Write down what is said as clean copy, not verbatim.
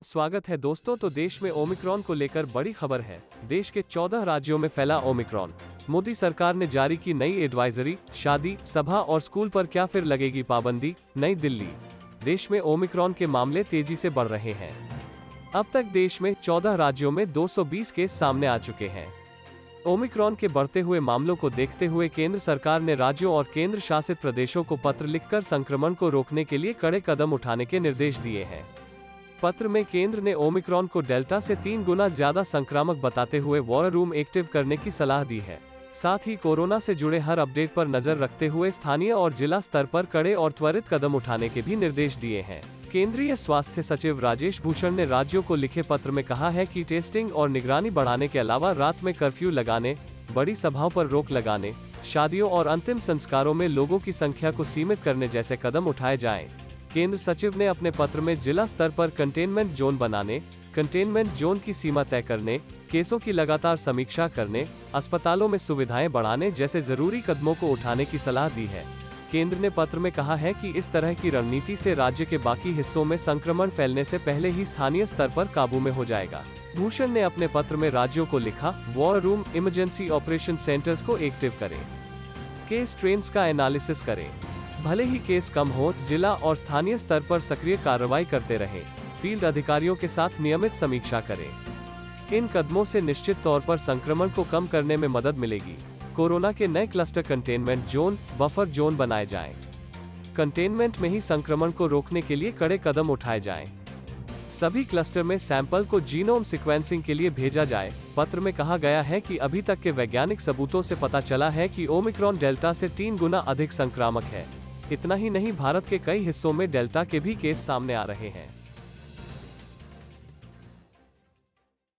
स्वागत है दोस्तों। तो देश में ओमिक्रॉन को लेकर बड़ी खबर है। देश के 14 राज्यों में फैला ओमिक्रॉन। मोदी सरकार ने जारी की नई एडवाइजरी। शादी, सभा और स्कूल पर क्या फिर लगेगी पाबंदी? नई दिल्ली। देश में ओमिक्रॉन के मामले तेजी से बढ़ रहे हैं। अब तक देश में 14 राज्यों में 220 केस सामने आ चुके हैं। ओमिक्रॉन के बढ़ते हुए मामलों को देखते हुए केंद्र सरकार ने राज्यों और केंद्र शासित प्रदेशों को पत्र लिखकर संक्रमण को रोकने के लिए कड़े कदम उठाने के निर्देश दिए हैं। पत्र में केंद्र ने ओमिक्रॉन को डेल्टा से 3 गुना ज्यादा संक्रामक बताते हुए वॉर रूम एक्टिव करने की सलाह दी है। साथ ही कोरोना से जुड़े हर अपडेट पर नजर रखते हुए स्थानीय और जिला स्तर पर कड़े और त्वरित कदम उठाने के भी निर्देश दिए हैं। केंद्रीय स्वास्थ्य सचिव राजेश भूषण ने राज्यों को लिखे पत्र में कहा है कि टेस्टिंग और निगरानी बढ़ाने के अलावा रात में कर्फ्यू लगाने, बड़ी सभाओं पर रोक लगाने, शादियों और अंतिम संस्कारों में लोगों की संख्या को सीमित करने जैसे कदम उठाए जाएं। केंद्र सचिव ने अपने पत्र में जिला स्तर पर कंटेनमेंट जोन बनाने, कंटेनमेंट जोन की सीमा तय करने, केसों की लगातार समीक्षा करने, अस्पतालों में सुविधाएं बढ़ाने जैसे जरूरी कदमों को उठाने की सलाह दी है। केंद्र ने पत्र में कहा है कि इस तरह की रणनीति से राज्य के बाकी हिस्सों में संक्रमण फैलने से पहले ही स्थानीय स्तर पर काबू में हो जाएगा। भूषण ने अपने पत्र में राज्यों को लिखा, war room, emergency operation centres को एक्टिव करें, केस ट्रेंड्स का एनालिसिस करें, भले ही केस कम हो, जिला और स्थानीय स्तर पर सक्रिय कार्रवाई करते रहें, फील्ड अधिकारियों के साथ नियमित समीक्षा करें। इन कदमों से निश्चित तौर पर संक्रमण को कम करने में मदद मिलेगी। कोरोना के नए cluster containment zone, buffer zone बनाए जाएं। कंटेनमेंट में ही संक्रमण को रोकने के लिए कड़े कदम उठाए जाएं। सभी क्लस्टर में सैंपल को जीनोम सीक्वेंसिंग के लिए भेजा जाए। पत्र में कहा गया है कि अभी तक के वैज्ञानिक सबूतों से पता चला है कि ओमिक्रॉन डेल्टा से 3 गुना अधिक संक्रामक है। इतना ही नहीं, भारत के कई हिस्सों में डेल्टा के भी केस सामने आ रहे हैं।